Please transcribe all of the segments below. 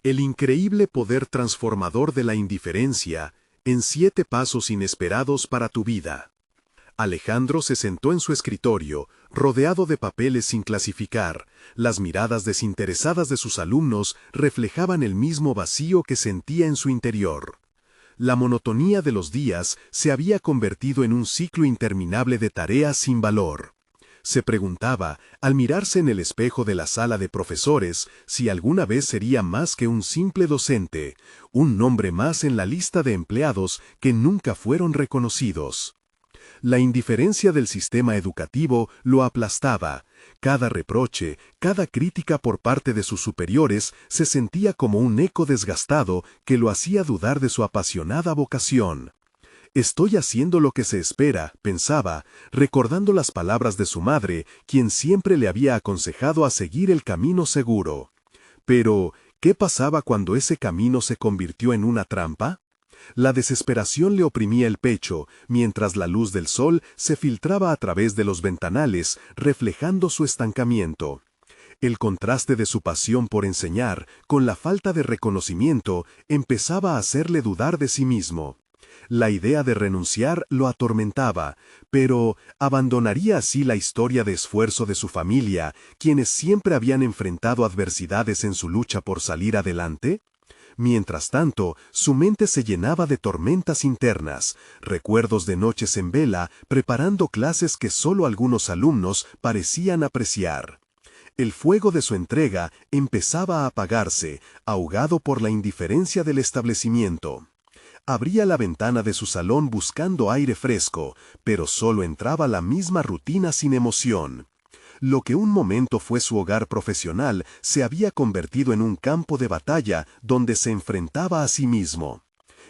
El increíble poder transformador de la indiferencia en 7 pasos inesperados para tu vida. Alejandro se sentó en su escritorio, rodeado de papeles sin clasificar. Las miradas desinteresadas de sus alumnos reflejaban el mismo vacío que sentía en su interior. La monotonía de los días se había convertido en un ciclo interminable de tareas sin valor. Se preguntaba, al mirarse en el espejo de la sala de profesores, si alguna vez sería más que un simple docente, un nombre más en la lista de empleados que nunca fueron reconocidos. La indiferencia del sistema educativo lo aplastaba. Cada reproche, cada crítica por parte de sus superiores se sentía como un eco desgastado que lo hacía dudar de su apasionada vocación. Estoy haciendo lo que se espera, pensaba, recordando las palabras de su madre, quien siempre le había aconsejado a seguir el camino seguro. Pero, ¿qué pasaba cuando ese camino se convirtió en una trampa? La desesperación le oprimía el pecho, mientras la luz del sol se filtraba a través de los ventanales, reflejando su estancamiento. El contraste de su pasión por enseñar, con la falta de reconocimiento, empezaba a hacerle dudar de sí mismo. La idea de renunciar lo atormentaba, pero ¿abandonaría así la historia de esfuerzo de su familia, quienes siempre habían enfrentado adversidades en su lucha por salir adelante? Mientras tanto, su mente se llenaba de tormentas internas, recuerdos de noches en vela, preparando clases que solo algunos alumnos parecían apreciar. El fuego de su entrega empezaba a apagarse, ahogado por la indiferencia del establecimiento. Abría la ventana de su salón buscando aire fresco, pero solo entraba la misma rutina sin emoción. Lo que un momento fue su hogar profesional se había convertido en un campo de batalla donde se enfrentaba a sí mismo.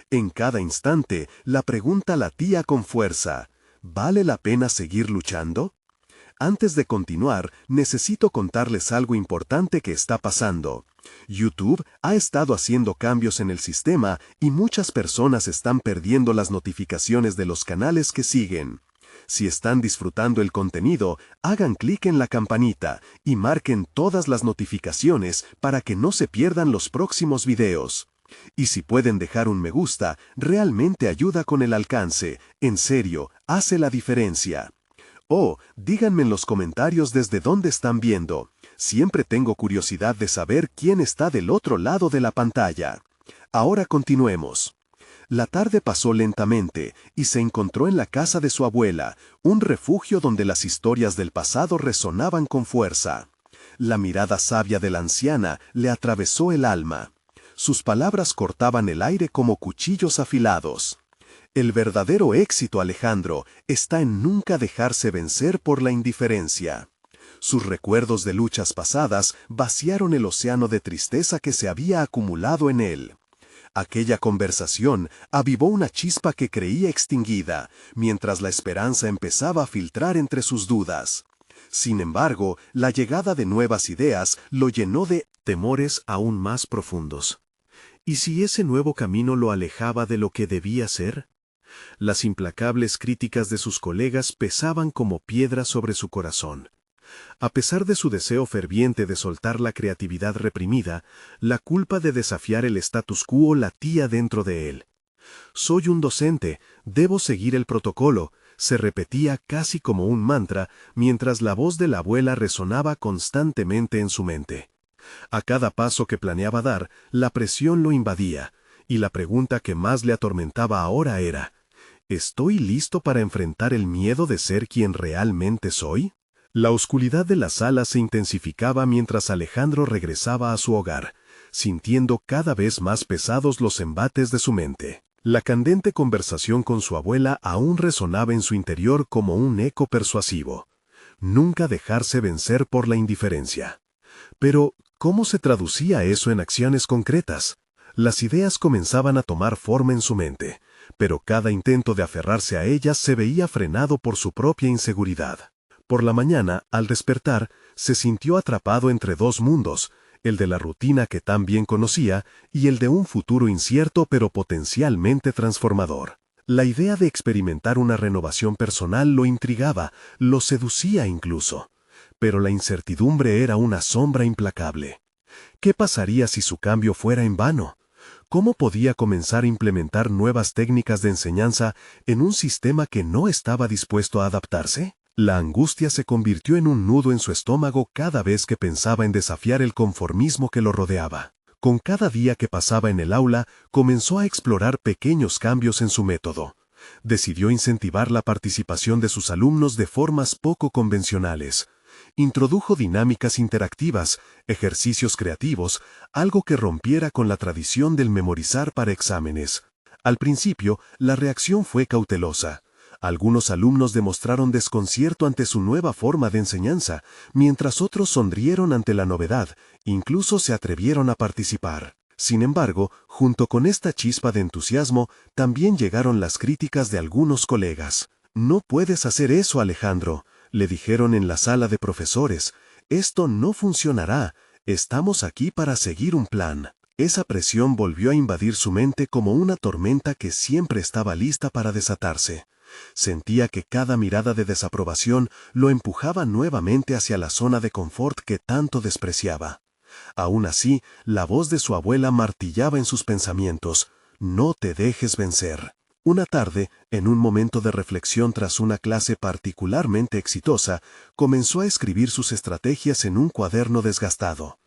En cada instante, la pregunta latía con fuerza: ¿vale la pena seguir luchando? Antes de continuar, necesito contarles algo importante que está pasando. YouTube ha estado haciendo cambios en el sistema y muchas personas están perdiendo las notificaciones de los canales que siguen. Si están disfrutando el contenido, hagan clic en la campanita y marquen todas las notificaciones para que no se pierdan los próximos videos. Y si pueden dejar un me gusta, realmente ayuda con el alcance. En serio, hace la diferencia. Oh, díganme en los comentarios desde dónde están viendo. Siempre tengo curiosidad de saber quién está del otro lado de la pantalla. Ahora continuemos. La tarde pasó lentamente y se encontró en la casa de su abuela, un refugio donde las historias del pasado resonaban con fuerza. La mirada sabia de la anciana le atravesó el alma. Sus palabras cortaban el aire como cuchillos afilados. El verdadero éxito, Alejandro, está en nunca dejarse vencer por la indiferencia. Sus recuerdos de luchas pasadas vaciaron el océano de tristeza que se había acumulado en él. Aquella conversación avivó una chispa que creía extinguida, mientras la esperanza empezaba a filtrar entre sus dudas. Sin embargo, la llegada de nuevas ideas lo llenó de temores aún más profundos. ¿Y si ese nuevo camino lo alejaba de lo que debía ser? Las implacables críticas de sus colegas pesaban como piedras sobre su corazón. A pesar de su deseo ferviente de soltar la creatividad reprimida, la culpa de desafiar el status quo latía dentro de él. «Soy un docente, debo seguir el protocolo», se repetía casi como un mantra, mientras la voz de la abuela resonaba constantemente en su mente. A cada paso que planeaba dar, la presión lo invadía, y la pregunta que más le atormentaba ahora era: ¿estoy listo para enfrentar el miedo de ser quien realmente soy? La oscuridad de la sala se intensificaba mientras Alejandro regresaba a su hogar, sintiendo cada vez más pesados los embates de su mente. La candente conversación con su abuela aún resonaba en su interior como un eco persuasivo. Nunca dejarse vencer por la indiferencia. Pero, ¿cómo se traducía eso en acciones concretas? Las ideas comenzaban a tomar forma en su mente, pero cada intento de aferrarse a ellas se veía frenado por su propia inseguridad. Por la mañana, al despertar, se sintió atrapado entre dos mundos, el de la rutina que tan bien conocía y el de un futuro incierto pero potencialmente transformador. La idea de experimentar una renovación personal lo intrigaba, lo seducía incluso. Pero la incertidumbre era una sombra implacable. ¿Qué pasaría si su cambio fuera en vano? ¿Cómo podía comenzar a implementar nuevas técnicas de enseñanza en un sistema que no estaba dispuesto a adaptarse? La angustia se convirtió en un nudo en su estómago cada vez que pensaba en desafiar el conformismo que lo rodeaba. Con cada día que pasaba en el aula, comenzó a explorar pequeños cambios en su método. Decidió incentivar la participación de sus alumnos de formas poco convencionales. Introdujo dinámicas interactivas, ejercicios creativos, algo que rompiera con la tradición del memorizar para exámenes. Al principio, la reacción fue cautelosa. Algunos alumnos demostraron desconcierto ante su nueva forma de enseñanza, mientras otros sonrieron ante la novedad, incluso se atrevieron a participar. Sin embargo, junto con esta chispa de entusiasmo, también llegaron las críticas de algunos colegas. «No puedes hacer eso, Alejandro», le dijeron en la sala de profesores. «Esto no funcionará. Estamos aquí para seguir un plan». Esa presión volvió a invadir su mente como una tormenta que siempre estaba lista para desatarse. Sentía que cada mirada de desaprobación lo empujaba nuevamente hacia la zona de confort que tanto despreciaba. Aún así, la voz de su abuela martillaba en sus pensamientos: «No te dejes vencer». Una tarde, en un momento de reflexión tras una clase particularmente exitosa, comenzó a escribir sus estrategias en un cuaderno desgastado.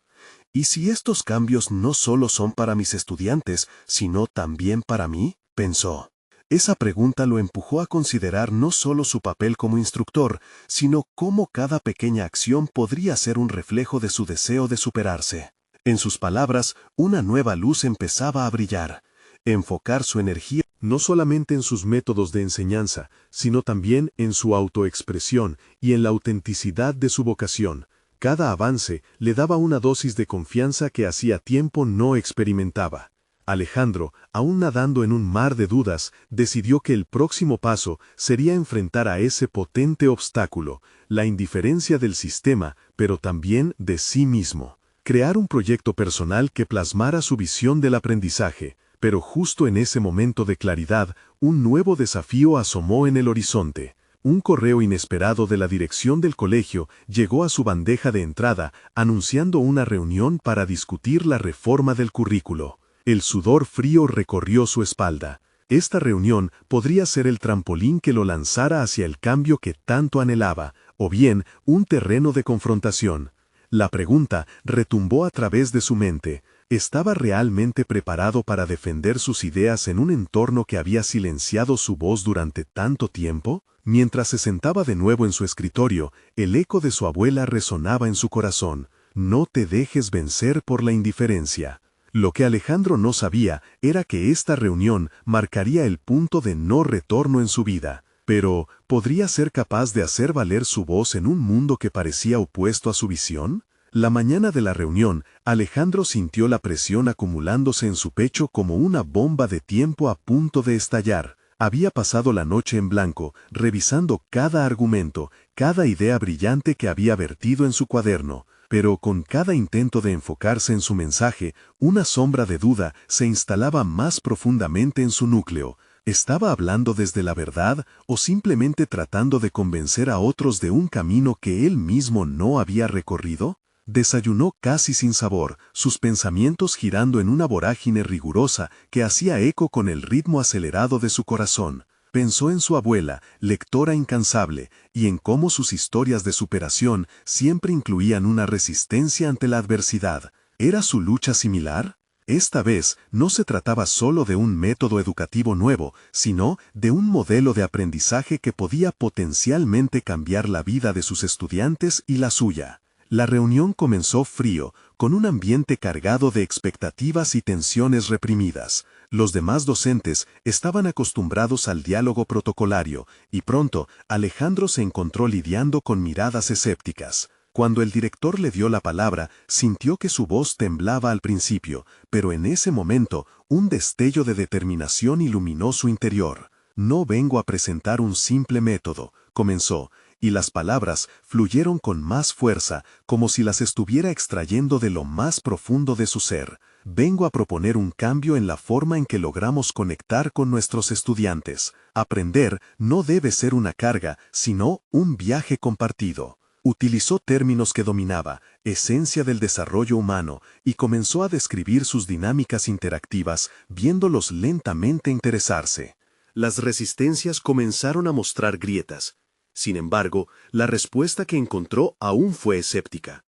«¿Y si estos cambios no solo son para mis estudiantes, sino también para mí?», pensó. Esa pregunta lo empujó a considerar no solo su papel como instructor, sino cómo cada pequeña acción podría ser un reflejo de su deseo de superarse. En sus palabras, una nueva luz empezaba a brillar. Enfocar su energía no solamente en sus métodos de enseñanza, sino también en su autoexpresión y en la autenticidad de su vocación. Cada avance le daba una dosis de confianza que hacía tiempo no experimentaba. Alejandro, aún nadando en un mar de dudas, decidió que el próximo paso sería enfrentar a ese potente obstáculo, la indiferencia del sistema, pero también de sí mismo. Crear un proyecto personal que plasmara su visión del aprendizaje. Pero justo en ese momento de claridad, un nuevo desafío asomó en el horizonte. Un correo inesperado de la dirección del colegio llegó a su bandeja de entrada, anunciando una reunión para discutir la reforma del currículo. El sudor frío recorrió su espalda. Esta reunión podría ser el trampolín que lo lanzara hacia el cambio que tanto anhelaba, o bien un terreno de confrontación. La pregunta retumbó a través de su mente. ¿Estaba realmente preparado para defender sus ideas en un entorno que había silenciado su voz durante tanto tiempo? Mientras se sentaba de nuevo en su escritorio, el eco de su abuela resonaba en su corazón: «No te dejes vencer por la indiferencia». Lo que Alejandro no sabía era que esta reunión marcaría el punto de no retorno en su vida. Pero, ¿podría ser capaz de hacer valer su voz en un mundo que parecía opuesto a su visión? La mañana de la reunión, Alejandro sintió la presión acumulándose en su pecho como una bomba de tiempo a punto de estallar. Había pasado la noche en blanco, revisando cada argumento, cada idea brillante que había vertido en su cuaderno. Pero con cada intento de enfocarse en su mensaje, una sombra de duda se instalaba más profundamente en su núcleo. ¿Estaba hablando desde la verdad o simplemente tratando de convencer a otros de un camino que él mismo no había recorrido? Desayunó casi sin sabor, sus pensamientos girando en una vorágine rigurosa que hacía eco con el ritmo acelerado de su corazón. Pensó en su abuela, lectora incansable, y en cómo sus historias de superación siempre incluían una resistencia ante la adversidad. ¿Era su lucha similar? Esta vez no se trataba solo de un método educativo nuevo, sino de un modelo de aprendizaje que podía potencialmente cambiar la vida de sus estudiantes y la suya. La reunión comenzó frío, con un ambiente cargado de expectativas y tensiones reprimidas. Los demás docentes estaban acostumbrados al diálogo protocolario, y pronto Alejandro se encontró lidiando con miradas escépticas. Cuando el director le dio la palabra, sintió que su voz temblaba al principio, pero en ese momento, un destello de determinación iluminó su interior. «No vengo a presentar un simple método», comenzó, y las palabras fluyeron con más fuerza, como si las estuviera extrayendo de lo más profundo de su ser. «Vengo a proponer un cambio en la forma en que logramos conectar con nuestros estudiantes. Aprender no debe ser una carga, sino un viaje compartido». Utilizó términos que dominaba, esencia del desarrollo humano, y comenzó a describir sus dinámicas interactivas, viéndolos lentamente interesarse. Las resistencias comenzaron a mostrar grietas. Sin embargo, la respuesta que encontró aún fue escéptica.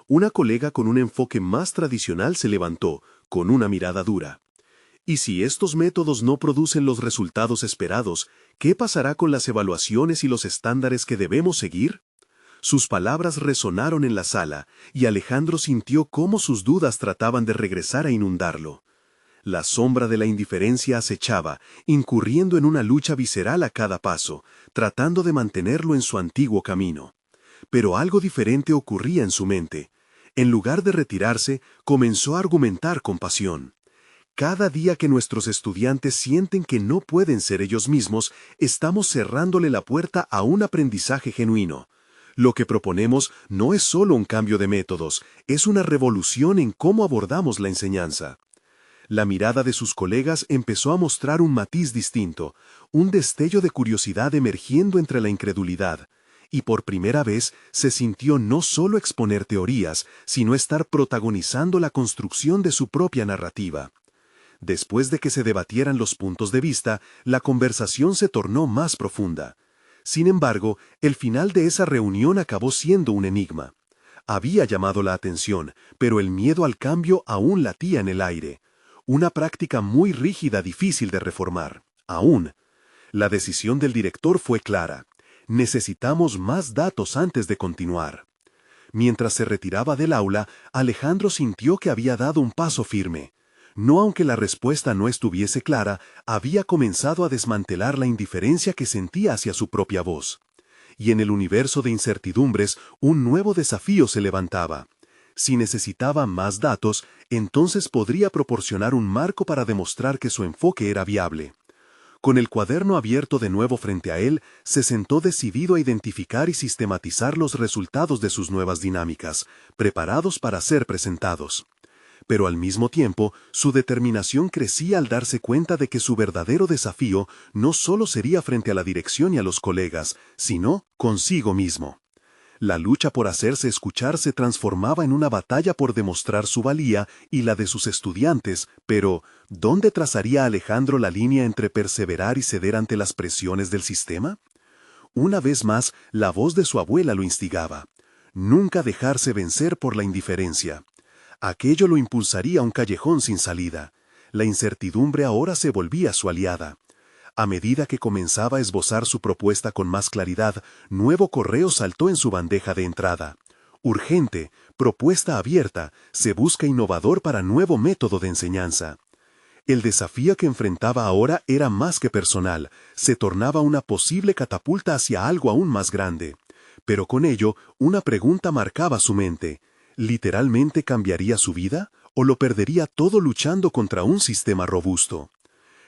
Una colega con un enfoque más tradicional se levantó, con una mirada dura. ¿Y si estos métodos no producen los resultados esperados, qué pasará con las evaluaciones y los estándares que debemos seguir? Sus palabras resonaron en la sala, y Alejandro sintió cómo sus dudas trataban de regresar a inundarlo. La sombra de la indiferencia acechaba, incurriendo en una lucha visceral a cada paso, tratando de mantenerlo en su antiguo camino. Pero algo diferente ocurría en su mente. En lugar de retirarse, comenzó a argumentar con pasión. Cada día que nuestros estudiantes sienten que no pueden ser ellos mismos, estamos cerrándole la puerta a un aprendizaje genuino. Lo que proponemos no es solo un cambio de métodos, es una revolución en cómo abordamos la enseñanza. La mirada de sus colegas empezó a mostrar un matiz distinto, un destello de curiosidad emergiendo entre la incredulidad, y por primera vez se sintió no solo exponer teorías, sino estar protagonizando la construcción de su propia narrativa. Después de que se debatieran los puntos de vista, la conversación se tornó más profunda. Sin embargo, el final de esa reunión acabó siendo un enigma. Había llamado la atención, pero el miedo al cambio aún latía en el aire. Una práctica muy rígida, difícil de reformar. Aún. La decisión del director fue clara. Necesitamos más datos antes de continuar. Mientras se retiraba del aula, Alejandro sintió que había dado un paso firme. No aunque la respuesta no estuviese clara, había comenzado a desmantelar la indiferencia que sentía hacia su propia voz. Y en el universo de incertidumbres, un nuevo desafío se levantaba. Si necesitaba más datos, entonces podría proporcionar un marco para demostrar que su enfoque era viable. Con el cuaderno abierto de nuevo frente a él, se sentó decidido a identificar y sistematizar los resultados de sus nuevas dinámicas, preparados para ser presentados. Pero al mismo tiempo, su determinación crecía al darse cuenta de que su verdadero desafío no solo sería frente a la dirección y a los colegas, sino consigo mismo. La lucha por hacerse escuchar se transformaba en una batalla por demostrar su valía y la de sus estudiantes, pero ¿dónde trazaría Alejandro la línea entre perseverar y ceder ante las presiones del sistema? Una vez más, la voz de su abuela lo instigaba. Nunca dejarse vencer por la indiferencia. Aquello lo impulsaría a un callejón sin salida. La incertidumbre ahora se volvía su aliada. A medida que comenzaba a esbozar su propuesta con más claridad, nuevo correo saltó en su bandeja de entrada. Urgente, propuesta abierta, se busca innovador para nuevo método de enseñanza. El desafío que enfrentaba ahora era más que personal, se tornaba una posible catapulta hacia algo aún más grande. Pero con ello, una pregunta marcaba su mente. ¿Literalmente cambiaría su vida o lo perdería todo luchando contra un sistema robusto?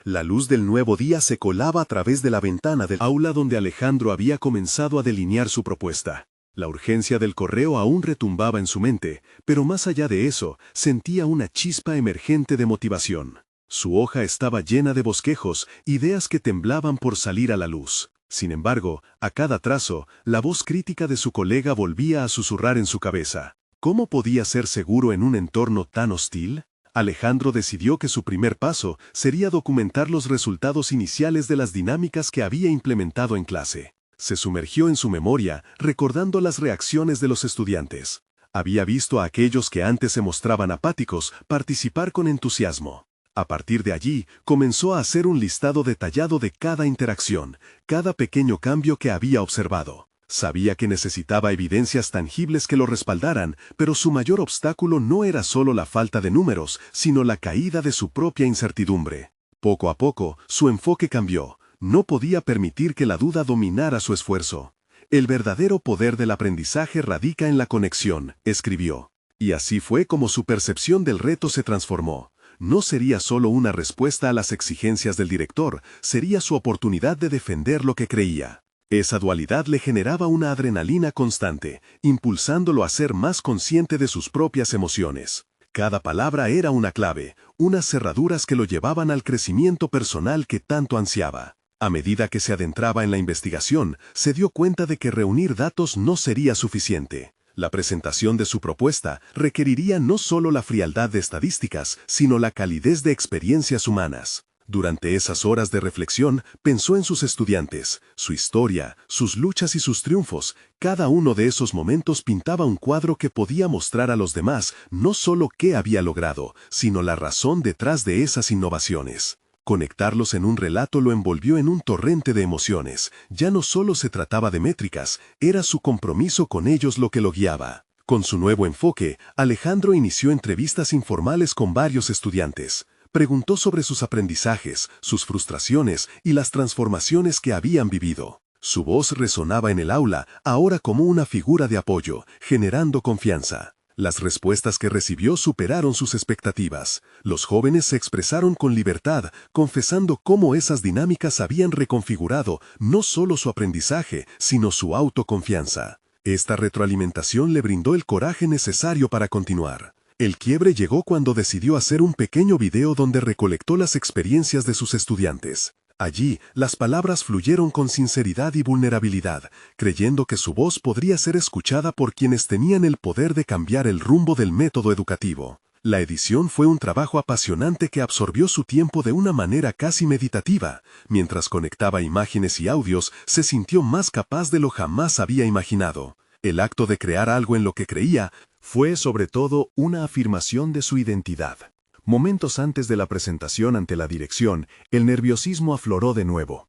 La luz del nuevo día se colaba a través de la ventana del aula donde Alejandro había comenzado a delinear su propuesta. La urgencia del correo aún retumbaba en su mente, pero más allá de eso, sentía una chispa emergente de motivación. Su hoja estaba llena de bosquejos, ideas que temblaban por salir a la luz. Sin embargo, a cada trazo, la voz crítica de su colega volvía a susurrar en su cabeza. ¿Cómo podía ser seguro en un entorno tan hostil? Alejandro decidió que su primer paso sería documentar los resultados iniciales de las dinámicas que había implementado en clase. Se sumergió en su memoria, recordando las reacciones de los estudiantes. Había visto a aquellos que antes se mostraban apáticos participar con entusiasmo. A partir de allí, comenzó a hacer un listado detallado de cada interacción, cada pequeño cambio que había observado. Sabía que necesitaba evidencias tangibles que lo respaldaran, pero su mayor obstáculo no era solo la falta de números, sino la caída de su propia incertidumbre. Poco a poco, su enfoque cambió. No podía permitir que la duda dominara su esfuerzo. El verdadero poder del aprendizaje radica en la conexión, escribió. Y así fue como su percepción del reto se transformó. No sería solo una respuesta a las exigencias del director, sería su oportunidad de defender lo que creía. Esa dualidad le generaba una adrenalina constante, impulsándolo a ser más consciente de sus propias emociones. Cada palabra era una clave, unas cerraduras que lo llevaban al crecimiento personal que tanto ansiaba. A medida que se adentraba en la investigación, se dio cuenta de que reunir datos no sería suficiente. La presentación de su propuesta requeriría no solo la frialdad de estadísticas, sino la calidez de experiencias humanas. Durante esas horas de reflexión, pensó en sus estudiantes, su historia, sus luchas y sus triunfos. Cada uno de esos momentos pintaba un cuadro que podía mostrar a los demás no solo qué había logrado, sino la razón detrás de esas innovaciones. Conectarlos en un relato lo envolvió en un torrente de emociones. Ya no solo se trataba de métricas, era su compromiso con ellos lo que lo guiaba. Con su nuevo enfoque, Alejandro inició entrevistas informales con varios estudiantes. Preguntó sobre sus aprendizajes, sus frustraciones y las transformaciones que habían vivido. Su voz resonaba en el aula, ahora como una figura de apoyo, generando confianza. Las respuestas que recibió superaron sus expectativas. Los jóvenes se expresaron con libertad, confesando cómo esas dinámicas habían reconfigurado no solo su aprendizaje, sino su autoconfianza. Esta retroalimentación le brindó el coraje necesario para continuar. El quiebre llegó cuando decidió hacer un pequeño video donde recolectó las experiencias de sus estudiantes. Allí, las palabras fluyeron con sinceridad y vulnerabilidad, creyendo que su voz podría ser escuchada por quienes tenían el poder de cambiar el rumbo del método educativo. La edición fue un trabajo apasionante que absorbió su tiempo de una manera casi meditativa. Mientras conectaba imágenes y audios, se sintió más capaz de lo jamás había imaginado. El acto de crear algo en lo que creía fue sobre todo una afirmación de su identidad. Momentos antes de la presentación ante la dirección, el nerviosismo afloró de nuevo.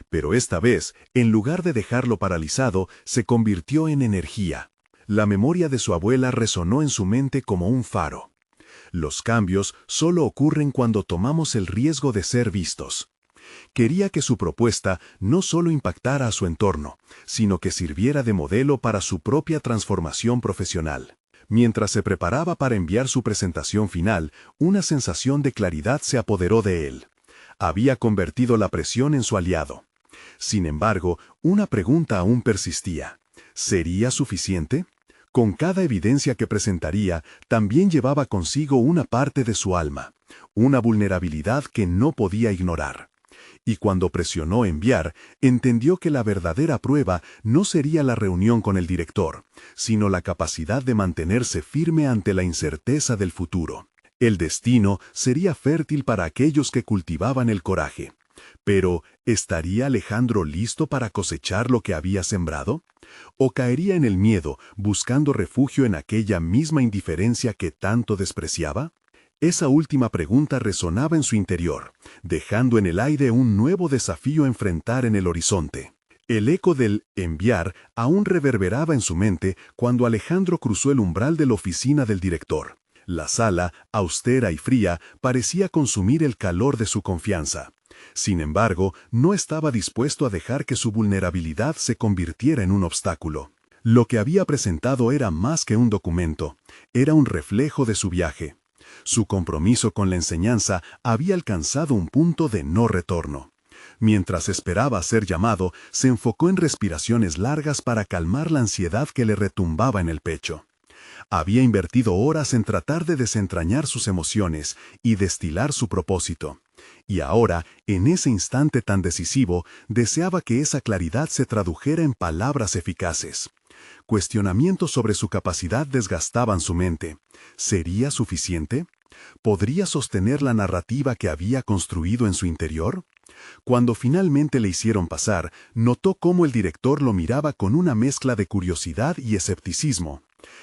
Pero esta vez, en lugar de dejarlo paralizado, se convirtió en energía. La memoria de su abuela resonó en su mente como un faro. Los cambios solo ocurren cuando tomamos el riesgo de ser vistos. Quería que su propuesta no solo impactara a su entorno, sino que sirviera de modelo para su propia transformación profesional. Mientras se preparaba para enviar su presentación final, una sensación de claridad se apoderó de él. Había convertido la presión en su aliado. Sin embargo, una pregunta aún persistía. ¿Sería suficiente? Con cada evidencia que presentaría, también llevaba consigo una parte de su alma, una vulnerabilidad que no podía ignorar. Y cuando presionó enviar, entendió que la verdadera prueba no sería la reunión con el director, sino la capacidad de mantenerse firme ante la incerteza del futuro. El destino sería fértil para aquellos que cultivaban el coraje. Pero, ¿estaría Alejandro listo para cosechar lo que había sembrado? ¿O caería en el miedo, buscando refugio en aquella misma indiferencia que tanto despreciaba? Esa última pregunta resonaba en su interior, dejando en el aire un nuevo desafío a enfrentar en el horizonte. El eco del enviar aún reverberaba en su mente cuando Alejandro cruzó el umbral de la oficina del director. La sala, austera y fría, parecía consumir el calor de su confianza. Sin embargo, no estaba dispuesto a dejar que su vulnerabilidad se convirtiera en un obstáculo. Lo que había presentado era más que un documento, era un reflejo de su viaje. Su compromiso con la enseñanza había alcanzado un punto de no retorno. Mientras esperaba ser llamado, se enfocó en respiraciones largas para calmar la ansiedad que le retumbaba en el pecho. Había invertido horas en tratar de desentrañar sus emociones y destilar su propósito. Y ahora, en ese instante tan decisivo, deseaba que esa claridad se tradujera en palabras eficaces. Cuestionamientos sobre su capacidad desgastaban su mente. ¿Sería suficiente? ¿Podría sostener la narrativa que había construido en su interior? Cuando finalmente le hicieron pasar, notó cómo el director lo miraba con una mezcla de curiosidad y escepticismo.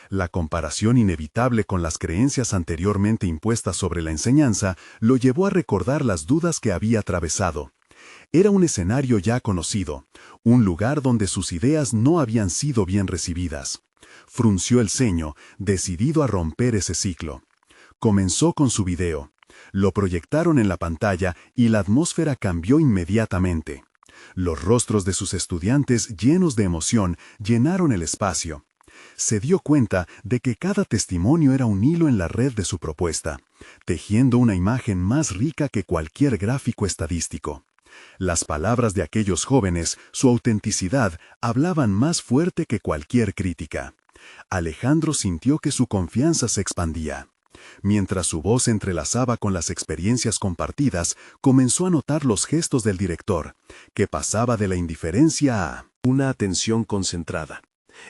La comparación inevitable con las creencias anteriormente impuestas sobre la enseñanza lo llevó a recordar las dudas que había atravesado. Era un escenario ya conocido, un lugar donde sus ideas no habían sido bien recibidas. Frunció el ceño, decidido a romper ese ciclo. Comenzó con su video. Lo proyectaron en la pantalla y la atmósfera cambió inmediatamente. Los rostros de sus estudiantes, llenos de emoción, llenaron el espacio. Se dio cuenta de que cada testimonio era un hilo en la red de su propuesta, tejiendo una imagen más rica que cualquier gráfico estadístico. Las palabras de aquellos jóvenes, su autenticidad, hablaban más fuerte que cualquier crítica. Alejandro sintió que su confianza se expandía. Mientras su voz se entrelazaba con las experiencias compartidas, comenzó a notar los gestos del director, que pasaba de la indiferencia a una atención concentrada.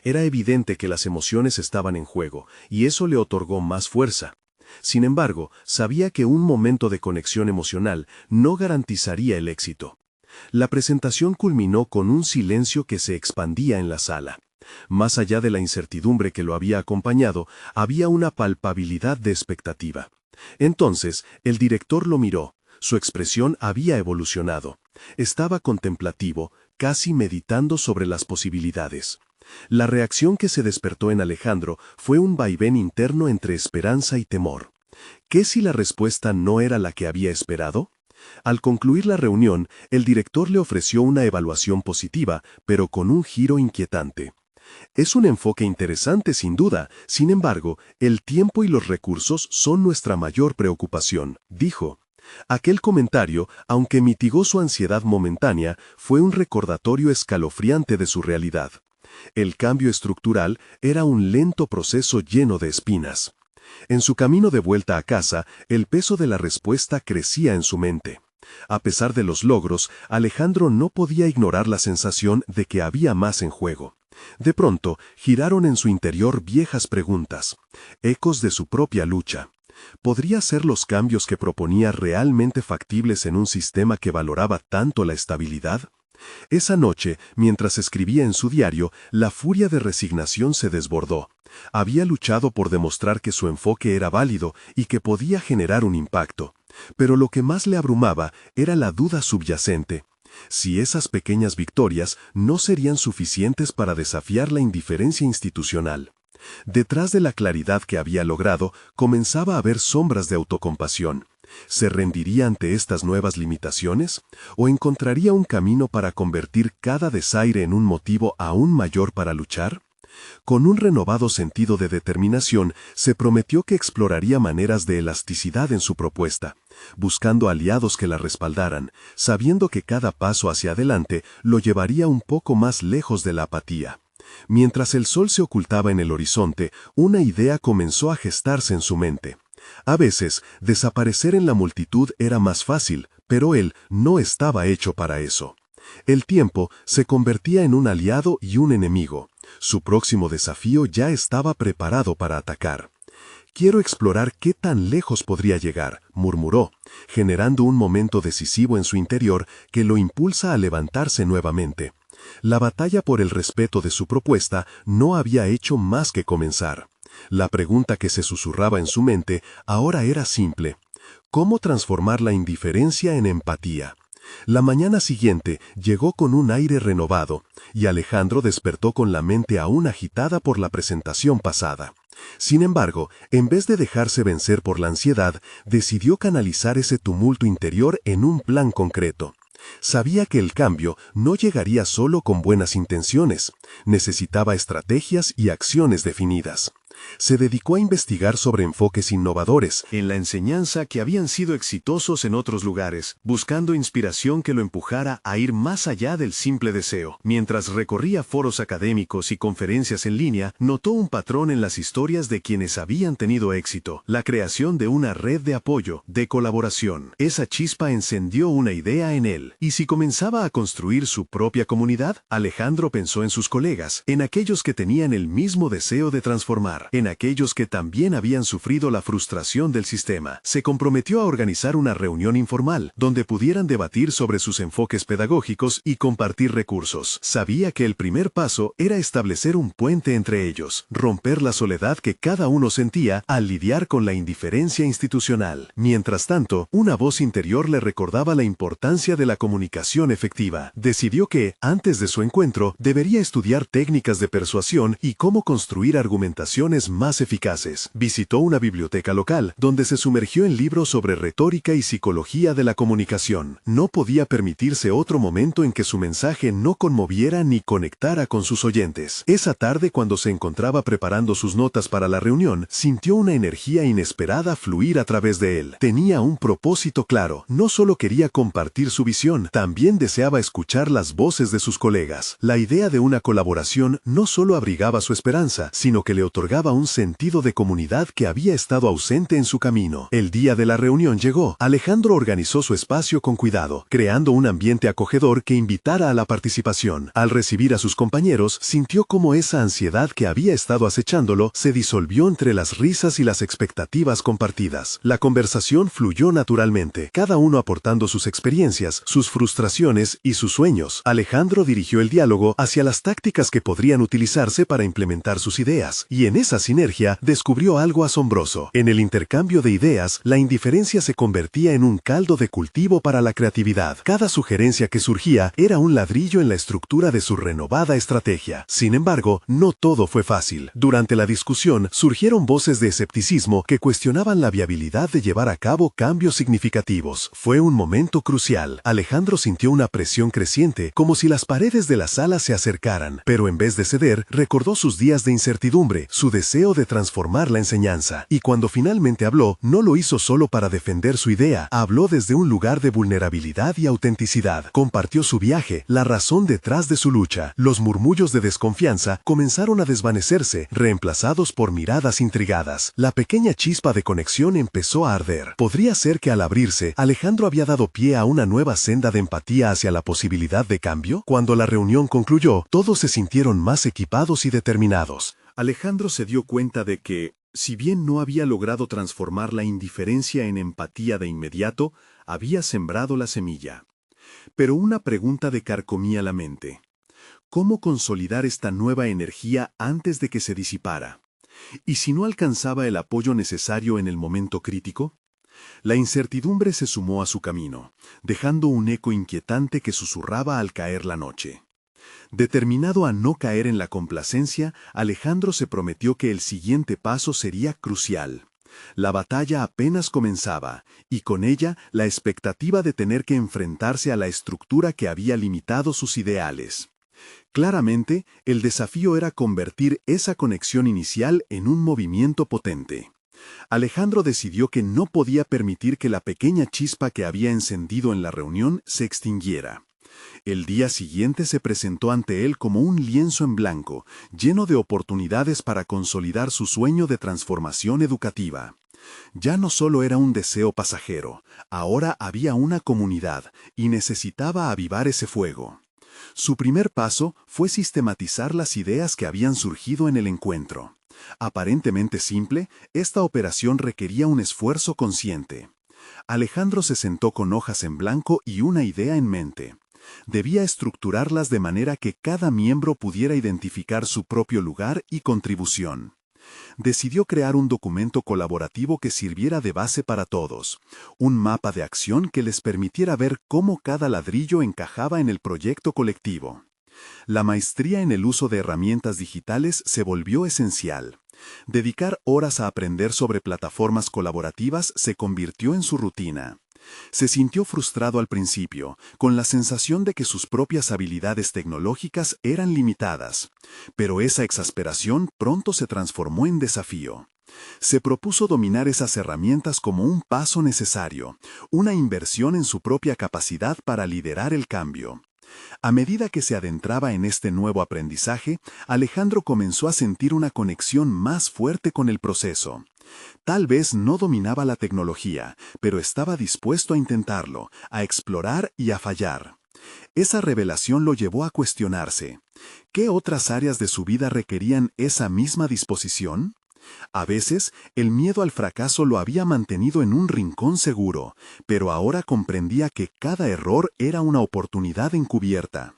Era evidente que las emociones estaban en juego, y eso le otorgó más fuerza. Sin embargo, sabía que un momento de conexión emocional no garantizaría el éxito. La presentación culminó con un silencio que se expandía en la sala. Más allá de la incertidumbre que lo había acompañado, había una palpabilidad de expectativa. Entonces, el director lo miró. Su expresión había evolucionado. Estaba contemplativo, casi meditando sobre las posibilidades. La reacción que se despertó en Alejandro fue un vaivén interno entre esperanza y temor. ¿Qué si la respuesta no era la que había esperado? Al concluir la reunión, el director le ofreció una evaluación positiva, pero con un giro inquietante. Es un enfoque interesante sin duda, sin embargo, el tiempo y los recursos son nuestra mayor preocupación, dijo. Aquel comentario, aunque mitigó su ansiedad momentánea, fue un recordatorio escalofriante de su realidad. El cambio estructural era un lento proceso lleno de espinas. En su camino de vuelta a casa, el peso de la respuesta crecía en su mente. A pesar de los logros, Alejandro no podía ignorar la sensación de que había más en juego. De pronto, giraron en su interior viejas preguntas, ecos de su propia lucha. ¿Podría ser los cambios que proponía realmente factibles en un sistema que valoraba tanto la estabilidad? Esa noche, mientras escribía en su diario, la furia de resignación se desbordó. Había luchado por demostrar que su enfoque era válido y que podía generar un impacto. Pero lo que más le abrumaba era la duda subyacente. Si esas pequeñas victorias no serían suficientes para desafiar la indiferencia institucional. Detrás de la claridad que había logrado, comenzaba a haber sombras de autocompasión. ¿Se rendiría ante estas nuevas limitaciones? ¿O encontraría un camino para convertir cada desaire en un motivo aún mayor para luchar? Con un renovado sentido de determinación, se prometió que exploraría maneras de elasticidad en su propuesta, buscando aliados que la respaldaran, sabiendo que cada paso hacia adelante lo llevaría un poco más lejos de la apatía. Mientras el sol se ocultaba en el horizonte, una idea comenzó a gestarse en su mente. A veces, desaparecer en la multitud era más fácil, pero él no estaba hecho para eso. El tiempo se convertía en un aliado y un enemigo. Su próximo desafío ya estaba preparado para atacar. «Quiero explorar qué tan lejos podría llegar», murmuró, generando un momento decisivo en su interior que lo impulsa a levantarse nuevamente. La batalla por el respeto de su propuesta no había hecho más que comenzar. La pregunta que se susurraba en su mente ahora era simple. ¿Cómo transformar la indiferencia en empatía? La mañana siguiente llegó con un aire renovado, y Alejandro despertó con la mente aún agitada por la presentación pasada. Sin embargo, en vez de dejarse vencer por la ansiedad, decidió canalizar ese tumulto interior en un plan concreto. Sabía que el cambio no llegaría solo con buenas intenciones, necesitaba estrategias y acciones definidas. Se dedicó a investigar sobre enfoques innovadores en la enseñanza que habían sido exitosos en otros lugares, buscando inspiración que lo empujara a ir más allá del simple deseo. Mientras recorría foros académicos y conferencias en línea, notó un patrón en las historias de quienes habían tenido éxito, la creación de una red de apoyo, de colaboración. Esa chispa encendió una idea en él. ¿Y si comenzaba a construir su propia comunidad? Alejandro pensó en sus colegas, en aquellos que tenían el mismo deseo de transformar, en aquellos que también habían sufrido la frustración del sistema. Se comprometió a organizar una reunión informal, donde pudieran debatir sobre sus enfoques pedagógicos y compartir recursos. Sabía que el primer paso era establecer un puente entre ellos, romper la soledad que cada uno sentía al lidiar con la indiferencia institucional. Mientras tanto, una voz interior le recordaba la importancia de la comunicación efectiva. Decidió que, antes de su encuentro, debería estudiar técnicas de persuasión y cómo construir argumentaciones más eficaces. Visitó una biblioteca local, donde se sumergió en libros sobre retórica y psicología de la comunicación. No podía permitirse otro momento en que su mensaje no conmoviera ni conectara con sus oyentes. Esa tarde, cuando se encontraba preparando sus notas para la reunión, sintió una energía inesperada fluir a través de él. Tenía un propósito claro. No solo quería compartir su visión, también deseaba escuchar las voces de sus colegas. La idea de una colaboración no solo abrigaba su esperanza, sino que le otorgaba notaba un sentido de comunidad que había estado ausente en su camino. El día de la reunión llegó. Alejandro organizó su espacio con cuidado, creando un ambiente acogedor que invitara a la participación. Al recibir a sus compañeros, sintió cómo esa ansiedad que había estado acechándolo se disolvió entre las risas y las expectativas compartidas. La conversación fluyó naturalmente, cada uno aportando sus experiencias, sus frustraciones y sus sueños. Alejandro dirigió el diálogo hacia las tácticas que podrían utilizarse para implementar sus ideas, y en esa sinergia descubrió algo asombroso. En el intercambio de ideas, la indiferencia se convertía en un caldo de cultivo para la creatividad. Cada sugerencia que surgía era un ladrillo en la estructura de su renovada estrategia. Sin embargo, no todo fue fácil. Durante la discusión, surgieron voces de escepticismo que cuestionaban la viabilidad de llevar a cabo cambios significativos. Fue un momento crucial. Alejandro sintió una presión creciente, como si las paredes de la sala se acercaran, pero en vez de ceder, recordó sus días de incertidumbre, su deseo de transformar la enseñanza. Y cuando finalmente habló, no lo hizo solo para defender su idea, habló desde un lugar de vulnerabilidad y autenticidad. Compartió su viaje, la razón detrás de su lucha. Los murmullos de desconfianza comenzaron a desvanecerse, reemplazados por miradas intrigadas. La pequeña chispa de conexión empezó a arder. Podría ser que al abrirse, Alejandro había dado pie a una nueva senda de empatía hacia la posibilidad de cambio. Cuando la reunión concluyó, todos se sintieron más equipados y determinados. Alejandro se dio cuenta de que, si bien no había logrado transformar la indiferencia en empatía de inmediato, había sembrado la semilla. Pero una pregunta le carcomía la mente. ¿Cómo consolidar esta nueva energía antes de que se disipara? ¿Y si no alcanzaba el apoyo necesario en el momento crítico? La incertidumbre se sumó a su camino, dejando un eco inquietante que susurraba al caer la noche. Determinado a no caer en la complacencia, Alejandro se prometió que el siguiente paso sería crucial. La batalla apenas comenzaba, y con ella la expectativa de tener que enfrentarse a la estructura que había limitado sus ideales. Claramente, el desafío era convertir esa conexión inicial en un movimiento potente. Alejandro decidió que no podía permitir que la pequeña chispa que había encendido en la reunión se extinguiera. El día siguiente se presentó ante él como un lienzo en blanco, lleno de oportunidades para consolidar su sueño de transformación educativa. Ya no solo era un deseo pasajero, ahora había una comunidad y necesitaba avivar ese fuego. Su primer paso fue sistematizar las ideas que habían surgido en el encuentro. Aparentemente simple, esta operación requería un esfuerzo consciente. Alejandro se sentó con hojas en blanco y una idea en mente. Debía estructurarlas de manera que cada miembro pudiera identificar su propio lugar y contribución. Decidió crear un documento colaborativo que sirviera de base para todos, un mapa de acción que les permitiera ver cómo cada ladrillo encajaba en el proyecto colectivo. La maestría en el uso de herramientas digitales se volvió esencial. Dedicar horas a aprender sobre plataformas colaborativas se convirtió en su rutina. Se sintió frustrado al principio, con la sensación de que sus propias habilidades tecnológicas eran limitadas, pero esa exasperación pronto se transformó en desafío. Se propuso dominar esas herramientas como un paso necesario, una inversión en su propia capacidad para liderar el cambio. A medida que se adentraba en este nuevo aprendizaje, Alejandro comenzó a sentir una conexión más fuerte con el proceso. Tal vez no dominaba la tecnología, pero estaba dispuesto a intentarlo, a explorar y a fallar. Esa revelación lo llevó a cuestionarse. ¿Qué otras áreas de su vida requerían esa misma disposición? A veces, el miedo al fracaso lo había mantenido en un rincón seguro, pero ahora comprendía que cada error era una oportunidad encubierta.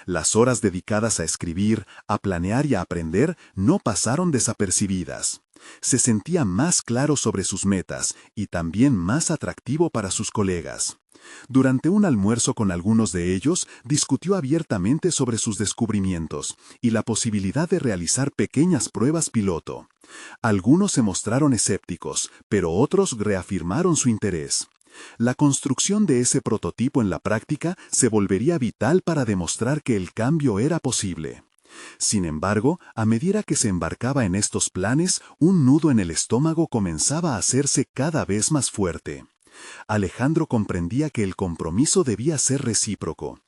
Las horas dedicadas a escribir, a planear y a aprender no pasaron desapercibidas. Se sentía más claro sobre sus metas y también más atractivo para sus colegas. Durante un almuerzo con algunos de ellos, discutió abiertamente sobre sus descubrimientos y la posibilidad de realizar pequeñas pruebas piloto. Algunos se mostraron escépticos, pero otros reafirmaron su interés. La construcción de ese prototipo en la práctica se volvería vital para demostrar que el cambio era posible. Sin embargo, a medida que se embarcaba en estos planes, un nudo en el estómago comenzaba a hacerse cada vez más fuerte. Alejandro comprendía que el compromiso debía ser recíproco.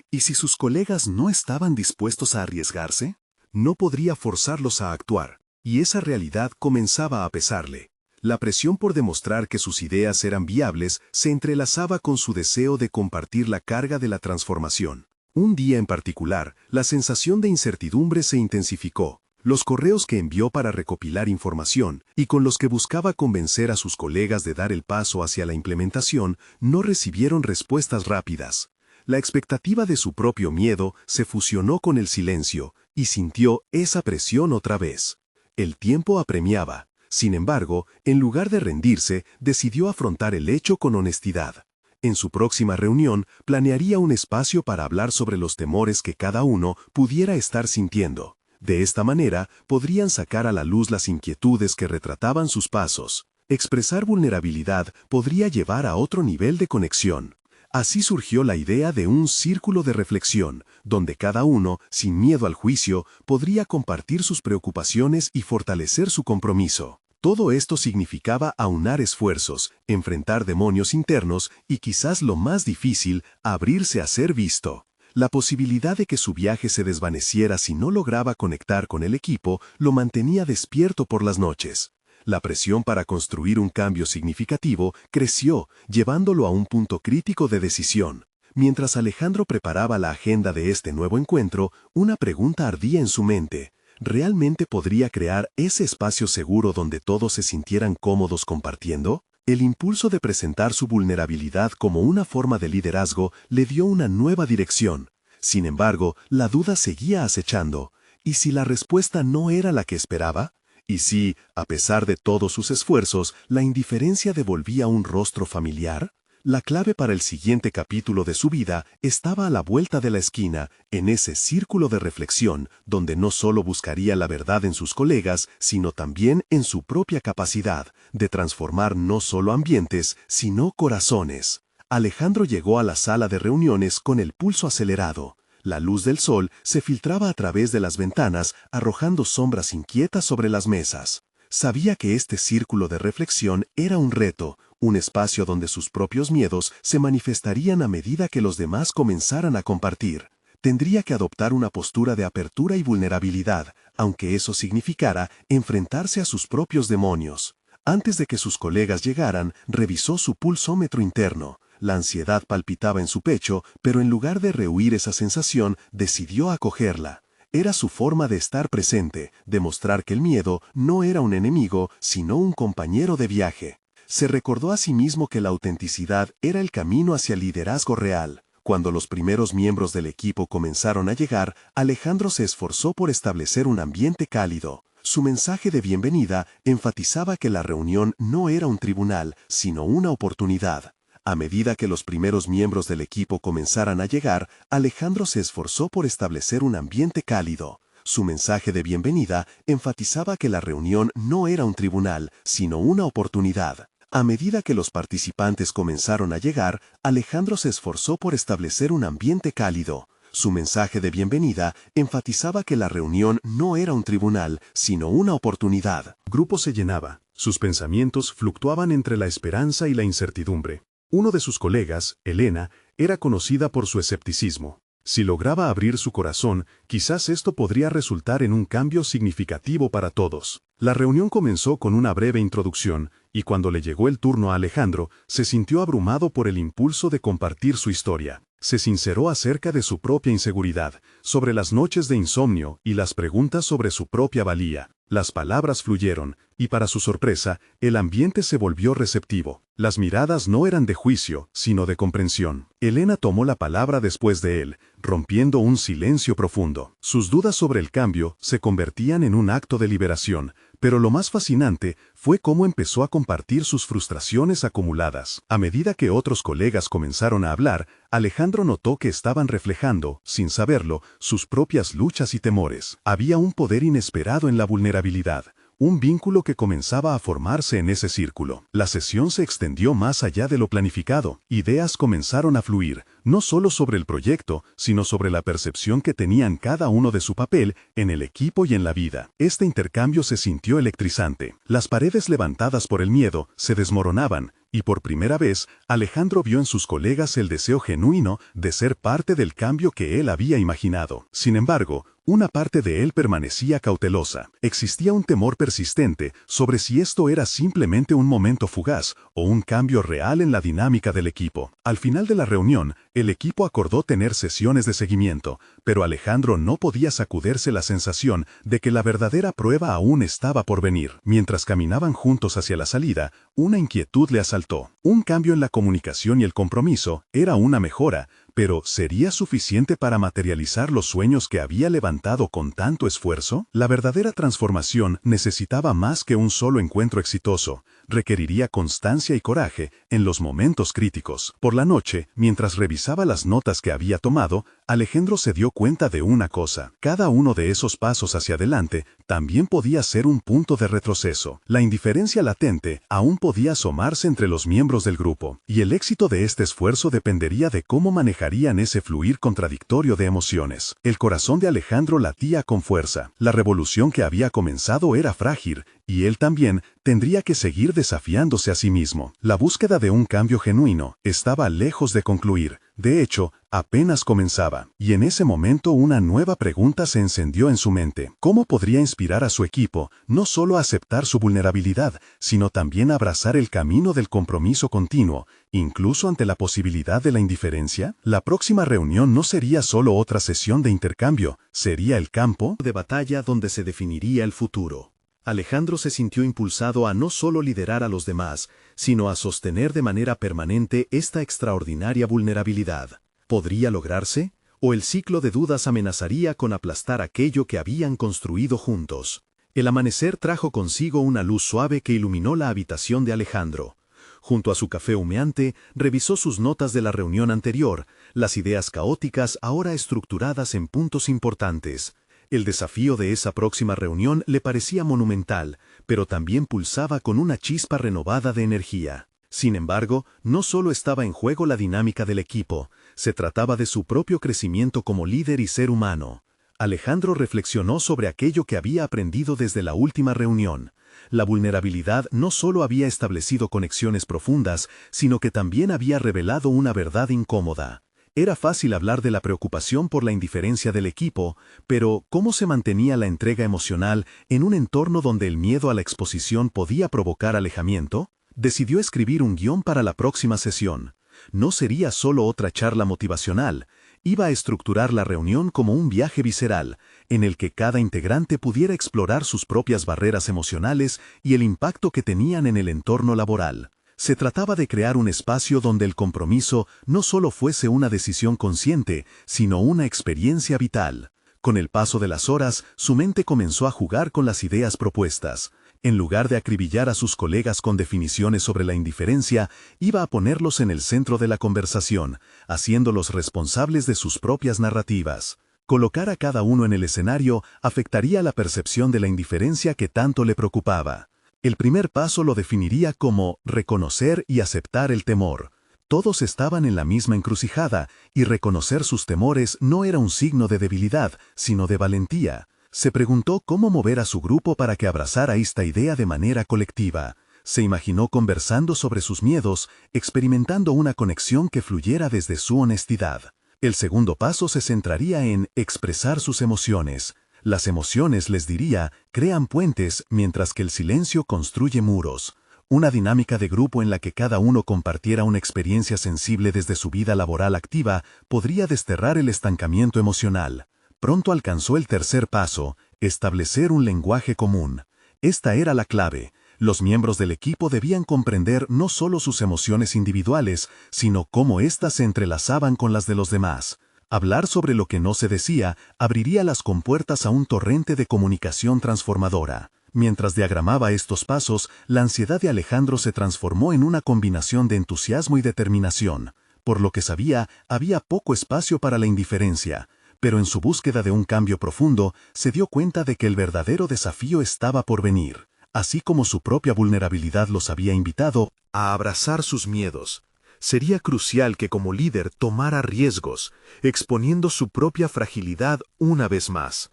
¿Y si sus colegas no estaban dispuestos a arriesgarse? No podría forzarlos a actuar, y esa realidad comenzaba a pesarle. La presión por demostrar que sus ideas eran viables se entrelazaba con su deseo de compartir la carga de la transformación. Un día en particular, la sensación de incertidumbre se intensificó. Los correos que envió para recopilar información y con los que buscaba convencer a sus colegas de dar el paso hacia la implementación no recibieron respuestas rápidas. La expectativa de su propio miedo se fusionó con el silencio y sintió esa presión otra vez. El tiempo apremiaba. Sin embargo, en lugar de rendirse, decidió afrontar el hecho con honestidad. En su próxima reunión, planearía un espacio para hablar sobre los temores que cada uno pudiera estar sintiendo. De esta manera, podrían sacar a la luz las inquietudes que retrataban sus pasos. Expresar vulnerabilidad podría llevar a otro nivel de conexión. Así surgió la idea de un círculo de reflexión, donde cada uno, sin miedo al juicio, podría compartir sus preocupaciones y fortalecer su compromiso. Todo esto significaba aunar esfuerzos, enfrentar demonios internos y quizás lo más difícil, abrirse a ser visto. La posibilidad de que su viaje se desvaneciera si no lograba conectar con el equipo lo mantenía despierto por las noches. La presión para construir un cambio significativo creció, llevándolo a un punto crítico de decisión. Mientras Alejandro preparaba la agenda de este nuevo encuentro, una pregunta ardía en su mente. ¿Realmente podría crear ese espacio seguro donde todos se sintieran cómodos compartiendo? El impulso de presentar su vulnerabilidad como una forma de liderazgo le dio una nueva dirección. Sin embargo, la duda seguía acechando. ¿Y si la respuesta no era la que esperaba? ¿Y si, a pesar de todos sus esfuerzos, la indiferencia devolvía un rostro familiar? La clave para el siguiente capítulo de su vida estaba a la vuelta de la esquina, en ese círculo de reflexión, donde no solo buscaría la verdad en sus colegas, sino también en su propia capacidad de transformar no solo ambientes, sino corazones. Alejandro llegó a la sala de reuniones con el pulso acelerado. La luz del sol se filtraba a través de las ventanas, arrojando sombras inquietas sobre las mesas. Sabía que este círculo de reflexión era un reto, un espacio donde sus propios miedos se manifestarían a medida que los demás comenzaran a compartir. Tendría que adoptar una postura de apertura y vulnerabilidad, aunque eso significara enfrentarse a sus propios demonios. Antes de que sus colegas llegaran, revisó su pulsómetro interno. La ansiedad palpitaba en su pecho, pero en lugar de rehuir esa sensación, decidió acogerla. Era su forma de estar presente, de mostrar que el miedo no era un enemigo, sino un compañero de viaje. Se recordó a sí mismo que la autenticidad era el camino hacia el liderazgo real. Cuando los primeros miembros del equipo comenzaron a llegar, Alejandro se esforzó por establecer un ambiente cálido. Su mensaje de bienvenida enfatizaba que la reunión no era un tribunal, sino una oportunidad. A medida que los primeros miembros del equipo comenzaran a llegar, Alejandro se esforzó por establecer un ambiente cálido. Su mensaje de bienvenida enfatizaba que la reunión no era un tribunal, sino una oportunidad. A medida que los participantes comenzaron a llegar, Alejandro se esforzó por establecer un ambiente cálido. Su mensaje de bienvenida enfatizaba que la reunión no era un tribunal, sino una oportunidad. El grupo se llenaba. Sus pensamientos fluctuaban entre la esperanza y la incertidumbre. Uno de sus colegas, Elena, era conocida por su escepticismo. Si lograba abrir su corazón, quizás esto podría resultar en un cambio significativo para todos. La reunión comenzó con una breve introducción, y cuando le llegó el turno a Alejandro, se sintió abrumado por el impulso de compartir su historia. Se sinceró acerca de su propia inseguridad, sobre las noches de insomnio y las preguntas sobre su propia valía. Las palabras fluyeron, y para su sorpresa, el ambiente se volvió receptivo. Las miradas no eran de juicio, sino de comprensión. Elena tomó la palabra después de él, rompiendo un silencio profundo. Sus dudas sobre el cambio se convertían en un acto de liberación, pero lo más fascinante fue cómo empezó a compartir sus frustraciones acumuladas. A medida que otros colegas comenzaron a hablar, Alejandro notó que estaban reflejando, sin saberlo, sus propias luchas y temores. Había un poder inesperado en la vulnerabilidad, un vínculo que comenzaba a formarse en ese círculo. La sesión se extendió más allá de lo planificado. Ideas comenzaron a fluir, no solo sobre el proyecto, sino sobre la percepción que tenían cada uno de su papel en el equipo y en la vida. Este intercambio se sintió electrizante. Las paredes levantadas por el miedo se desmoronaban, y por primera vez, Alejandro vio en sus colegas el deseo genuino de ser parte del cambio que él había imaginado. Sin embargo, Una parte de él permanecía cautelosa. Existía un temor persistente sobre si esto era simplemente un momento fugaz o un cambio real en la dinámica del equipo. Al final de la reunión, el equipo acordó tener sesiones de seguimiento, pero Alejandro no podía sacudirse la sensación de que la verdadera prueba aún estaba por venir. Mientras caminaban juntos hacia la salida, una inquietud le asaltó. Un cambio en la comunicación y el compromiso era una mejora, pero ¿sería suficiente para materializar los sueños que había levantado con tanto esfuerzo? La verdadera transformación necesitaba más que un solo encuentro exitoso. Requeriría constancia y coraje en los momentos críticos. Por la noche, mientras revisaba las notas que había tomado, Alejandro se dio cuenta de una cosa. Cada uno de esos pasos hacia adelante también podía ser un punto de retroceso. La indiferencia latente aún podía asomarse entre los miembros del grupo, y el éxito de este esfuerzo dependería de cómo manejarían ese fluir contradictorio de emociones. El corazón de Alejandro latía con fuerza. La revolución que había comenzado era frágil, y él también tendría que seguir desafiándose a sí mismo. La búsqueda de un cambio genuino estaba lejos de concluir. De hecho, apenas comenzaba, y en ese momento una nueva pregunta se encendió en su mente. ¿Cómo podría inspirar a su equipo no solo a aceptar su vulnerabilidad, sino también a abrazar el camino del compromiso continuo, incluso ante la posibilidad de la indiferencia? La próxima reunión no sería solo otra sesión de intercambio, sería el campo de batalla donde se definiría el futuro. Alejandro se sintió impulsado a no solo liderar a los demás, sino a sostener de manera permanente esta extraordinaria vulnerabilidad. ¿Podría lograrse? ¿O el ciclo de dudas amenazaría con aplastar aquello que habían construido juntos? El amanecer trajo consigo una luz suave que iluminó la habitación de Alejandro. Junto a su café humeante, revisó sus notas de la reunión anterior, las ideas caóticas ahora estructuradas en puntos importantes. El desafío de esa próxima reunión le parecía monumental, pero también pulsaba con una chispa renovada de energía. Sin embargo, no solo estaba en juego la dinámica del equipo, se trataba de su propio crecimiento como líder y ser humano. Alejandro reflexionó sobre aquello que había aprendido desde la última reunión. La vulnerabilidad no solo había establecido conexiones profundas, sino que también había revelado una verdad incómoda. Era fácil hablar de la preocupación por la indiferencia del equipo, pero ¿cómo se mantenía la entrega emocional en un entorno donde el miedo a la exposición podía provocar alejamiento? Decidió escribir un guión para la próxima sesión. No sería solo otra charla motivacional, iba a estructurar la reunión como un viaje visceral, en el que cada integrante pudiera explorar sus propias barreras emocionales y el impacto que tenían en el entorno laboral. Se trataba de crear un espacio donde el compromiso no solo fuese una decisión consciente, sino una experiencia vital. Con el paso de las horas, su mente comenzó a jugar con las ideas propuestas. En lugar de acribillar a sus colegas con definiciones sobre la indiferencia, iba a ponerlos en el centro de la conversación, haciéndolos responsables de sus propias narrativas. Colocar a cada uno en el escenario afectaría la percepción de la indiferencia que tanto le preocupaba. El primer paso lo definiría como reconocer y aceptar el temor. Todos estaban en la misma encrucijada, y reconocer sus temores no era un signo de debilidad, sino de valentía. Se preguntó cómo mover a su grupo para que abrazara esta idea de manera colectiva. Se imaginó conversando sobre sus miedos, experimentando una conexión que fluyera desde su honestidad. El segundo paso se centraría en expresar sus emociones. Las emociones, les diría, crean puentes, mientras que el silencio construye muros. Una dinámica de grupo en la que cada uno compartiera una experiencia sensible desde su vida laboral activa podría desterrar el estancamiento emocional. Pronto alcanzó el tercer paso, establecer un lenguaje común. Esta era la clave. Los miembros del equipo debían comprender no solo sus emociones individuales, sino cómo éstas se entrelazaban con las de los demás. Hablar sobre lo que no se decía abriría las compuertas a un torrente de comunicación transformadora. Mientras diagramaba estos pasos, la ansiedad de Alejandro se transformó en una combinación de entusiasmo y determinación. Por lo que sabía, había poco espacio para la indiferencia, pero en su búsqueda de un cambio profundo, se dio cuenta de que el verdadero desafío estaba por venir. Así como su propia vulnerabilidad los había invitado a abrazar sus miedos, sería crucial que como líder tomara riesgos, exponiendo su propia fragilidad una vez más.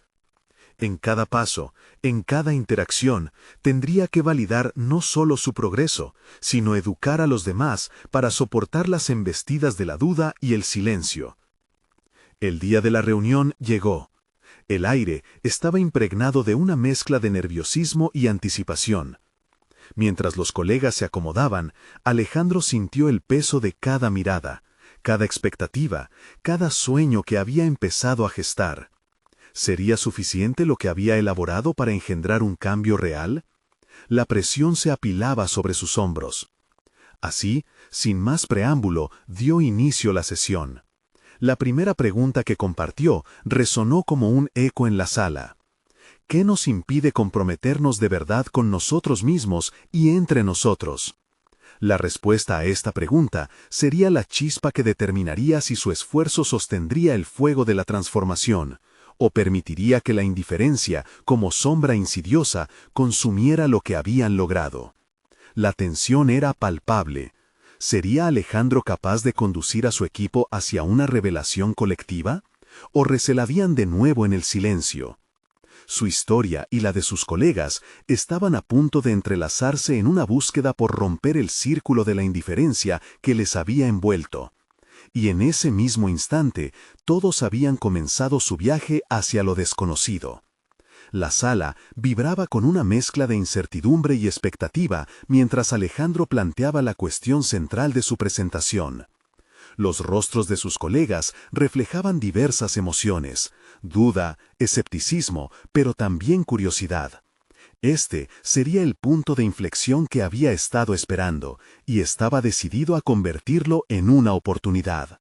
En cada paso, en cada interacción, tendría que validar no solo su progreso, sino educar a los demás para soportar las embestidas de la duda y el silencio. El día de la reunión llegó. El aire estaba impregnado de una mezcla de nerviosismo y anticipación. Mientras los colegas se acomodaban, Alejandro sintió el peso de cada mirada, cada expectativa, cada sueño que había empezado a gestar. ¿Sería suficiente lo que había elaborado para engendrar un cambio real? La presión se apilaba sobre sus hombros. Así, sin más preámbulo, dio inicio la sesión. La primera pregunta que compartió resonó como un eco en la sala. ¿Qué nos impide comprometernos de verdad con nosotros mismos y entre nosotros? La respuesta a esta pregunta sería la chispa que determinaría si su esfuerzo sostendría el fuego de la transformación, o permitiría que la indiferencia, como sombra insidiosa, consumiera lo que habían logrado. La tensión era palpable. ¿Sería Alejandro capaz de conducir a su equipo hacia una revelación colectiva? ¿O recelarían de nuevo en el silencio? Su historia y la de sus colegas estaban a punto de entrelazarse en una búsqueda por romper el círculo de la indiferencia que les había envuelto. Y en ese mismo instante, todos habían comenzado su viaje hacia lo desconocido. La sala vibraba con una mezcla de incertidumbre y expectativa mientras Alejandro planteaba la cuestión central de su presentación. Los rostros de sus colegas reflejaban diversas emociones: duda, escepticismo, pero también curiosidad. Este sería el punto de inflexión que había estado esperando, y estaba decidido a convertirlo en una oportunidad.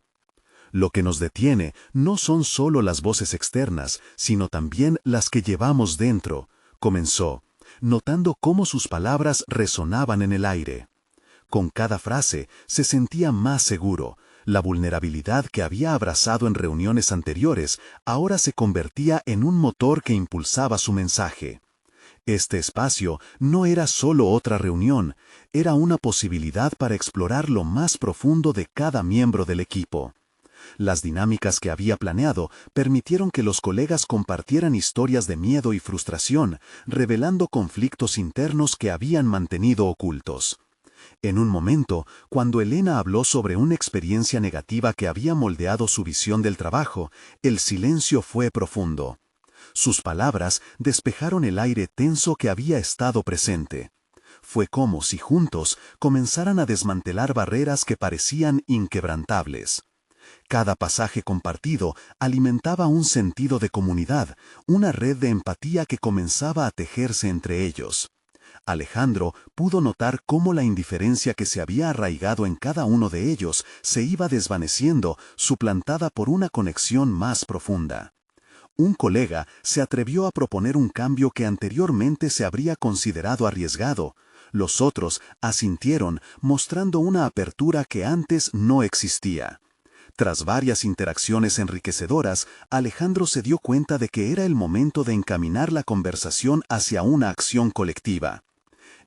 Lo que nos detiene no son solo las voces externas, sino también las que llevamos dentro, comenzó, notando cómo sus palabras resonaban en el aire. Con cada frase se sentía más seguro. La vulnerabilidad que había abrazado en reuniones anteriores ahora se convertía en un motor que impulsaba su mensaje. Este espacio no era solo otra reunión, era una posibilidad para explorar lo más profundo de cada miembro del equipo. Las dinámicas que había planeado permitieron que los colegas compartieran historias de miedo y frustración, revelando conflictos internos que habían mantenido ocultos. En un momento, cuando Elena habló sobre una experiencia negativa que había moldeado su visión del trabajo, el silencio fue profundo. Sus palabras despejaron el aire tenso que había estado presente. Fue como si juntos comenzaran a desmantelar barreras que parecían inquebrantables. Cada pasaje compartido alimentaba un sentido de comunidad, una red de empatía que comenzaba a tejerse entre ellos. Alejandro pudo notar cómo la indiferencia que se había arraigado en cada uno de ellos se iba desvaneciendo, suplantada por una conexión más profunda. Un colega se atrevió a proponer un cambio que anteriormente se habría considerado arriesgado. Los otros asintieron, mostrando una apertura que antes no existía. Tras varias interacciones enriquecedoras, Alejandro se dio cuenta de que era el momento de encaminar la conversación hacia una acción colectiva.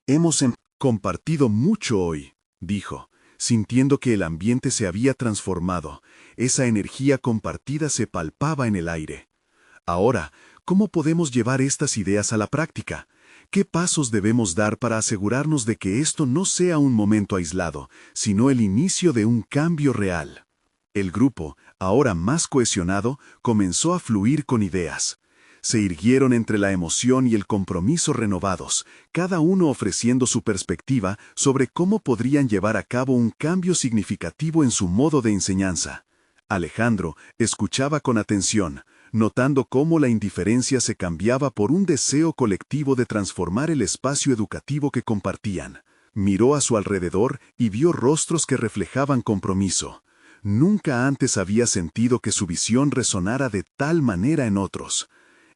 Hemos compartido mucho hoy, dijo, sintiendo que el ambiente se había transformado. Esa energía compartida se palpaba en el aire. Ahora, ¿cómo podemos llevar estas ideas a la práctica? ¿Qué pasos debemos dar para asegurarnos de que esto no sea un momento aislado, sino el inicio de un cambio real? El grupo, ahora más cohesionado, comenzó a fluir con ideas. Se irguieron entre la emoción y el compromiso renovados, cada uno ofreciendo su perspectiva sobre cómo podrían llevar a cabo un cambio significativo en su modo de enseñanza. Alejandro escuchaba con atención, notando cómo la indiferencia se cambiaba por un deseo colectivo de transformar el espacio educativo que compartían. Miró a su alrededor y vio rostros que reflejaban compromiso. Nunca antes había sentido que su visión resonara de tal manera en otros.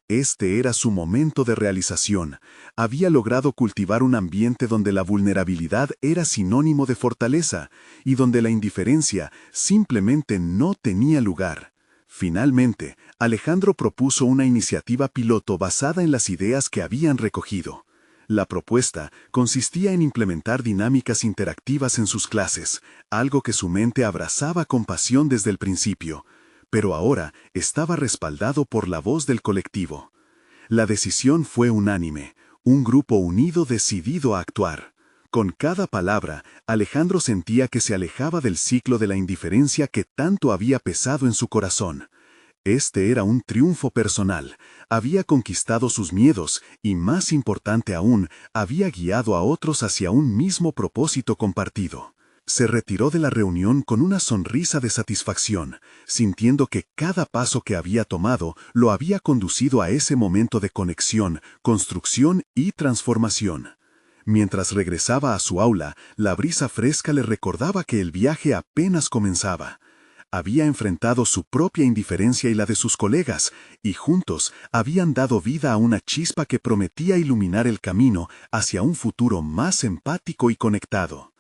Este era su momento de realización. Había logrado cultivar un ambiente donde la vulnerabilidad era sinónimo de fortaleza y donde la indiferencia simplemente no tenía lugar. Finalmente, Alejandro propuso una iniciativa piloto basada en las ideas que habían recogido. La propuesta consistía en implementar dinámicas interactivas en sus clases, algo que su mente abrazaba con pasión desde el principio, pero ahora estaba respaldado por la voz del colectivo. La decisión fue unánime, un grupo unido decidido a actuar. Con cada palabra, Alejandro sentía que se alejaba del ciclo de la indiferencia que tanto había pesado en su corazón. Este era un triunfo personal. Había conquistado sus miedos y, más importante aún, había guiado a otros hacia un mismo propósito compartido. Se retiró de la reunión con una sonrisa de satisfacción, sintiendo que cada paso que había tomado lo había conducido a ese momento de conexión, construcción y transformación. Mientras regresaba a su aula, la brisa fresca le recordaba que el viaje apenas comenzaba. Había enfrentado su propia indiferencia y la de sus colegas, y juntos habían dado vida a una chispa que prometía iluminar el camino hacia un futuro más empático y conectado.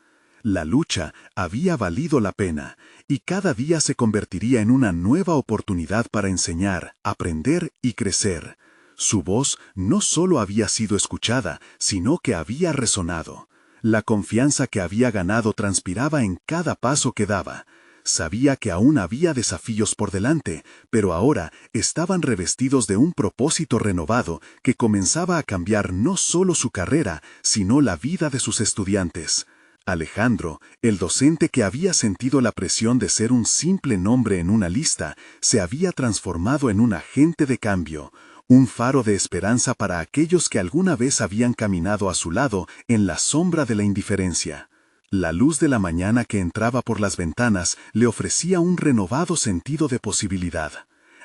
La lucha había valido la pena, y cada día se convertiría en una nueva oportunidad para enseñar, aprender y crecer. Su voz no solo había sido escuchada, sino que había resonado. La confianza que había ganado transpiraba en cada paso que daba. Sabía que aún había desafíos por delante, pero ahora estaban revestidos de un propósito renovado que comenzaba a cambiar no solo su carrera, sino la vida de sus estudiantes. Alejandro, el docente que había sentido la presión de ser un simple nombre en una lista, se había transformado en un agente de cambio, un faro de esperanza para aquellos que alguna vez habían caminado a su lado en la sombra de la indiferencia. La luz de la mañana que entraba por las ventanas le ofrecía un renovado sentido de posibilidad.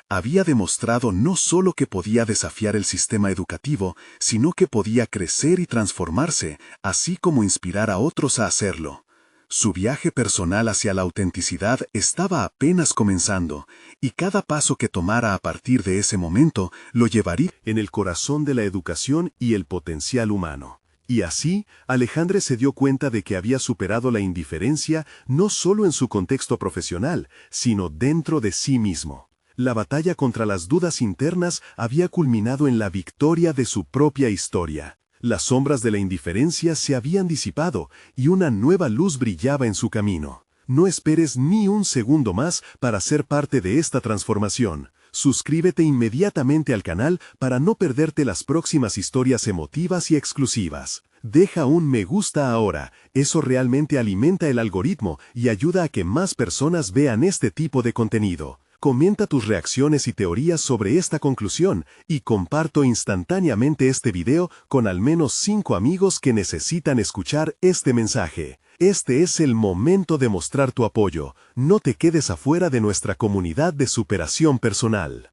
Había demostrado no solo que podía desafiar el sistema educativo, sino que podía crecer y transformarse, así como inspirar a otros a hacerlo. Su viaje personal hacia la autenticidad estaba apenas comenzando, y cada paso que tomara a partir de ese momento lo llevaría en el corazón de la educación y el potencial humano. Y así, Alejandro se dio cuenta de que había superado la indiferencia no solo en su contexto profesional, sino dentro de sí mismo. La batalla contra las dudas internas había culminado en la victoria de su propia historia. Las sombras de la indiferencia se habían disipado y una nueva luz brillaba en su camino. No esperes ni un segundo más para ser parte de esta transformación. Suscríbete inmediatamente al canal para no perderte las próximas historias emotivas y exclusivas. Deja un me gusta ahora, eso realmente alimenta el algoritmo y ayuda a que más personas vean este tipo de contenido. Comenta tus reacciones y teorías sobre esta conclusión y comparto instantáneamente este video con al menos 5 amigos que necesitan escuchar este mensaje. Este es el momento de mostrar tu apoyo. No te quedes afuera de nuestra comunidad de superación personal.